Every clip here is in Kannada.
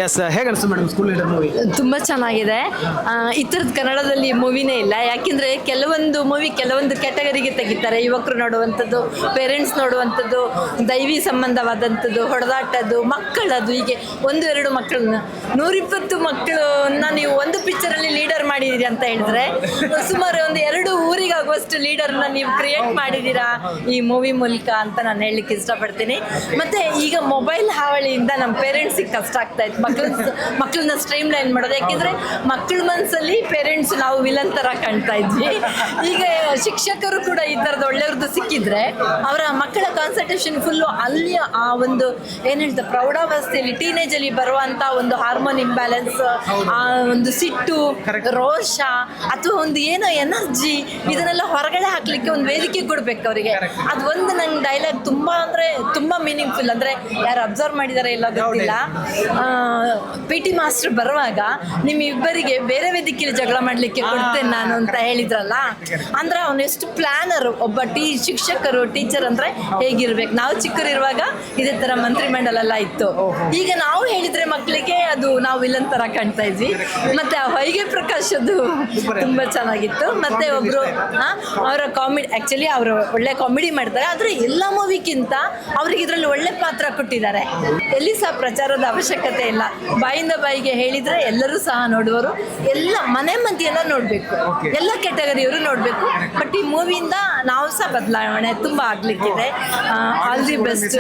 ಎಸ್, ಹೇಗೆ ಅನಿಸ್ತು ಮೇಡಮ್ ಸ್ಕೂಲ್ ಲೀಡರ್ ಮೂವಿ? ತುಂಬ ಚೆನ್ನಾಗಿದೆ. ಈ ಥರದ್ದು ಕನ್ನಡದಲ್ಲಿ ಮೂವಿನೇ ಇಲ್ಲ. ಯಾಕೆಂದರೆ ಕೆಲವೊಂದು ಮೂವಿ ಕೆಲವೊಂದು ಕ್ಯಾಟಗರಿಗೆ ತೆಗಿತಾರೆ. ಯುವಕರು ನೋಡುವಂಥದ್ದು, ಪೇರೆಂಟ್ಸ್ ನೋಡುವಂಥದ್ದು, ದೈವಿ ಸಂಬಂಧವಾದಂಥದ್ದು, ಹೊಡೆದಾಟದ್ದು, ಮಕ್ಕಳದು, ಹೀಗೆ 1-2 ಮಕ್ಕಳನ್ನ 120 ಮಕ್ಕಳನ್ನ ನೀವು ಒಂದು ಪಿಕ್ಚರಲ್ಲಿ ಲೀಡರ್ ಮಾಡಿದ್ದೀರಿ ಅಂತ ಹೇಳಿದ್ರೆ ಸುಮಾರು ಒಂದು 2 ಊರಿಗಾಗುವಷ್ಟು ಲೀಡರ್ನ ನೀವು ಕ್ರಿಯೇಟ್ ಮಾಡಿದ್ದೀರಾ ಈ ಮೂವಿ ಮೂಲಕ ಅಂತ ನಾನು ಹೇಳಲಿಕ್ಕೆ ಇಷ್ಟಪಡ್ತೀನಿ. ಮತ್ತು ಈಗ ಮೊಬೈಲ್ ಹಾವಳಿಯಿಂದ ನಮ್ಮ ಪೇರೆಂಟ್ಸಿಗೆ ಕಷ್ಟ ಆಗ್ತಾ ಇತ್ತು ಮಕ್ಕಳನ್ನ ಸ್ಟ್ರೀಮ್ ಲೈನ್ ಮಾಡೋದು. ಯಾಕೆಂದರೆ ಮಕ್ಕಳ ಮನಸ್ಸಲ್ಲಿ ಪೇರೆಂಟ್ಸ್ ನಾವು ವಿಲನ್ ಥರ ಕಾಣ್ತಾ ಇದ್ವಿ. ಈಗ ಶಿಕ್ಷಕರು ಕೂಡ ಈ ಥರದ ಒಳ್ಳೆಯವ್ರದ್ದು ಸಿಕ್ಕಿದ್ರೆ ಅವರ ಮಕ್ಕಳ ಕಾನ್ಸಂಟ್ರೇಷನ್ ಫುಲ್ಲು ಅಲ್ಲಿ ಆ ಒಂದು ಏನು ಹೇಳ್ತಾರೆ ಪ್ರೌಢಾವಸ್ಥೆಯಲ್ಲಿ ಟೀನೇಜಲ್ಲಿ ಬರುವಂಥ ಒಂದು ಹಾರ್ಮೋನ್ ಇಂಬ್ಯಾಲೆನ್ಸ್, ಆ ಒಂದು ಸಿಟ್ಟು, ರೋಷ ಅಥವಾ ಒಂದು ಏನೋ ಎನರ್ಜಿ ಇದನ್ನೆಲ್ಲ ಹೊರಗಡೆ ಹಾಕಲಿಕ್ಕೆ ಒಂದು ವೇದಿಕೆ ಕೊಡ್ಬೇಕು ಅವರಿಗೆ. ಅದು ಒಂದು ನಂಗೆ ಡೈಲಾಗ್ ತುಂಬ ಅಂದರೆ ತುಂಬ ಮೀನಿಂಗ್ಫುಲ್. ಅಂದರೆ ಯಾರು ಅಬ್ಸರ್ವ್ ಮಾಡಿದ್ದಾರೆ ಇಲ್ಲ ಗೊತ್ತಿಲ್ಲ. ಪಿ ಟಿ ಮಾಸ್ಟರ್ ಬರುವಾಗ ನಿಮ್ಮಿಬ್ಬರಿಗೆ ಬೇರೆ ವೇದಿಕೆಯಲ್ಲಿ ಜಗಳ ಮಾಡಲಿಕ್ಕೆ ಕೊಡ್ತೇನೆ ನಾನು ಅಂತ ಹೇಳಿದ್ರಲ್ಲ. ಅಂದರೆ ಅವನು ಎಷ್ಟು ಪ್ಲ್ಯಾನರು. ಒಬ್ಬ ಶಿಕ್ಷಕರು ಟೀಚರ್ ಅಂದರೆ ಹೇಗಿರ್ಬೇಕು. ನಾವು ಚಿಕ್ಕರಿರುವಾಗ ಇದೇ ಥರ ಮಂತ್ರಿಮಂಡಲ ಎಲ್ಲ ಇತ್ತು. ಈಗ ನಾವು ಹೇಳಿದರೆ ಮಕ್ಕಳಿಗೆ ಅದು ನಾವು ವಿಲನ್ ಥರ ಕಾಣ್ತಾ ಇದ್ವಿ. ಮತ್ತು ಆ ಹೊಯ್ಗೆ ಪ್ರಕಾಶ್ ಅದು ತುಂಬ ಚೆನ್ನಾಗಿತ್ತು. ಮತ್ತು ಒಬ್ಬರು ಅವರ ಕಾಮಿಡಿ, ಆ್ಯಕ್ಚುಲಿ ಅವರು ಒಳ್ಳೆ ಕಾಮಿಡಿ ಮಾಡ್ತಾರೆ. ಆದರೆ ಎಲ್ಲ ಮೂವಿಗಿಂತ ಅವ್ರಿಗೆ ಇದರಲ್ಲಿ ಒಳ್ಳೆ ಪಾತ್ರ ಕೊಟ್ಟಿದ್ದಾರೆ. ಎಲ್ಲಿ ಸಹ ಪ್ರಚಾರದ ಅವಶ್ಯಕತೆ ಇಲ್ಲ. ಬಾಯಿಂದ ಬಾಯಿಗೆ ಹೇಳಿದರೆ ಎಲ್ಲರೂ ಸಹ ನೋಡುವರು. ಎಲ್ಲ ಮನೆ ಮಂದಿಯೆಲ್ಲ ನೋಡಬೇಕು, ಎಲ್ಲ ಕ್ಯಾಟಗರಿಯವರು ನೋಡಬೇಕು. ಬಟ್ ಈ ಮೂವಿಯಿಂದ ನಾವು ಸಹ ಬದಲಾವಣೆ ತುಂಬ ಆಗಲಿಕ್ಕಿದೆ. All the best.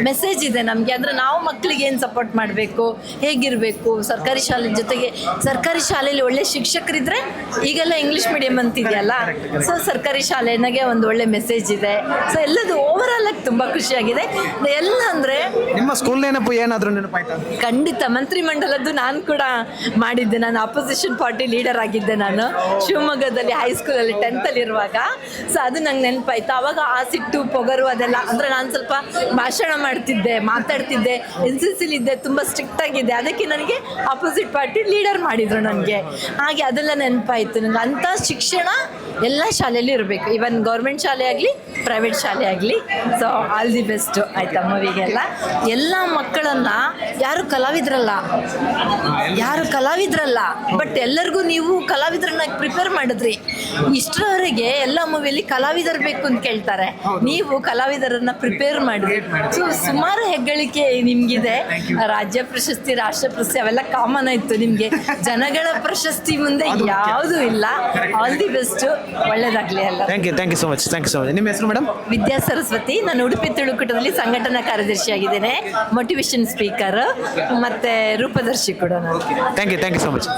ಮೆಸೇಜ್ ಇದೆ ನಮಗೆ. ಅಂದರೆ ನಾವು ಮಕ್ಕಳಿಗೆ ಏನು ಸಪೋರ್ಟ್ ಮಾಡಬೇಕು, ಹೇಗಿರಬೇಕು. ಸರ್ಕಾರಿ ಶಾಲೆ ಜೊತೆಗೆ ಸರ್ಕಾರಿ ಶಾಲೆಯಲ್ಲಿ ಒಳ್ಳೆ ಶಿಕ್ಷಕರಿದ್ದರೆ, ಈಗೆಲ್ಲ ಇಂಗ್ಲೀಷ್ ಮೀಡಿಯಂ ಅಂತಿದೆಯಲ್ಲ, ಸೊ ಸರ್ಕಾರಿ ಶಾಲೆನಾಗೆ ಒಂದು ಒಳ್ಳೆ ಮೆಸೇಜ್ ಇದೆ. ಸೊ ಎಲ್ಲದು ಓವರಾಲ್ ಆಗಿ ತುಂಬ ಖುಷಿಯಾಗಿದೆ. ಎಲ್ಲ ಅಂದರೆ ನಿಮ್ಮ ಸ್ಕೂಲ್ ನೆನಪು ಏನಾದರೂ ನೆನಪಾಯ್ತಾ? ಖಂಡಿತ ಮಂತ್ರಿಮಂಡಲದ್ದು ನಾನು ಕೂಡ ಮಾಡಿದ್ದೆ. ನಾನು ಅಪೋಸಿಷನ್ ಪಾರ್ಟಿ ಲೀಡರ್ ಆಗಿದ್ದೆ. ನಾನು ಶಿವಮೊಗ್ಗದಲ್ಲಿ ಹೈಸ್ಕೂಲಲ್ಲಿ 10th ಇರುವಾಗ. ಸೊ ಅದು ನಂಗೆ ನೆನಪಾಯ್ತು. ಆವಾಗ ಆ ಸಿಟ್ಟು ಪೊಗರು ಅದೆಲ್ಲ. ಅಂದರೆ ನಾನು ಸ್ವಲ್ಪ ಭಾಷಣ ಮಾಡ್ತಿದ್ದೆ, ಮಾತಾಡ್ತಿದ್ದೆ, NCCಲಿದ್ದೆ, ತುಂಬ ಸ್ಟ್ರಿಕ್ಟ್ ಆಗಿದ್ದೆ. ಅದಕ್ಕೆ ನನಗೆ ಅಪೋಸಿಟ್ ಪಾರ್ಟಿ ಲೀಡರ್ ಮಾಡಿದರು ನನಗೆ. ಹಾಗೆ ಅದೆಲ್ಲ ನೆನಪಾಯಿತು ನನಗೆ. ಅಂಥ ಶಿಕ್ಷಣ ಎಲ್ಲ ಶಾಲೆಯಲ್ಲಿ ಇರಬೇಕು, ಈವನ್ ಗೌರ್ಮೆಂಟ್ ಶಾಲೆ ಆಗಲಿ ಪ್ರೈವೇಟ್ ಶಾಲೆ ಆಗಲಿ. ಸೊ ಆಲ್ ದಿ ಬೆಸ್ಟ್ ಆಯಿತಾ ಮೂವಿಗೆಲ್ಲ. ಎಲ್ಲ ಮಕ್ಕಳನ್ನು ಯಾರು ಕಲಾವಿದ್ರಲ್ಲ ಬಟ್ ಎಲ್ಲರಿಗೂ ನೀವು ಕಲಾವಿದ್ರನ್ನ ಪ್ರಿಪೇರ್ ಮಾಡಿದ್ರಿ. ಇಷ್ಟರವರೆಗೆ ಎಲ್ಲ ಮೂವಿಯಲ್ಲಿ ಕಲಾವಿದರು ಬೇಕು ಅಂತ ಕೇಳ್ತಾರೆ, ನೀವು ಕಲಾವಿದರನ್ನ ಪ್ರಿಪೇರ್ ಮಾಡಿದ್ರಿ. ಸೊ ಸುಮಾರು ಹೆಗ್ಗಳಿಕೆ ನಿಮಗಿದೆ. ರಾಜ್ಯ ಪ್ರಶಸ್ತಿ, ರಾಷ್ಟ್ರ ಪ್ರಶಸ್ತಿ ಅವೆಲ್ಲ ಕಾಮನ್ ಆಯಿತು ನಿಮಗೆ. ಜನಗಳ ಪ್ರಶಸ್ತಿ ಮುಂದೆ ಯಾವುದೂ ಇಲ್ಲ. ಆಲ್ ದಿ ಬೆಸ್ಟ್, ಒಳ್ಳೇದಾಗಲಿ ಎಲ್ಲ. Thank you so much. ನಿಮ್ಮ ಹೆಸರು ಮೇಡಮ್? ವಿದ್ಯಾ ಸರಸ್ವತಿ. ನಾನು ಉಡುಪಿ ತುಳುಕೂಟದಲ್ಲಿ ಸಂಘಟನಾ ಕಾರ್ಯದರ್ಶಿ ಆಗಿದ್ದೇನೆ, ಮೋಟಿವೇಶನ್ ಸ್ಪೀಕರ್ ಮತ್ತು ರೂಪದರ್ಶಿ ಕೂಡ ನಾನು. Thank you so much.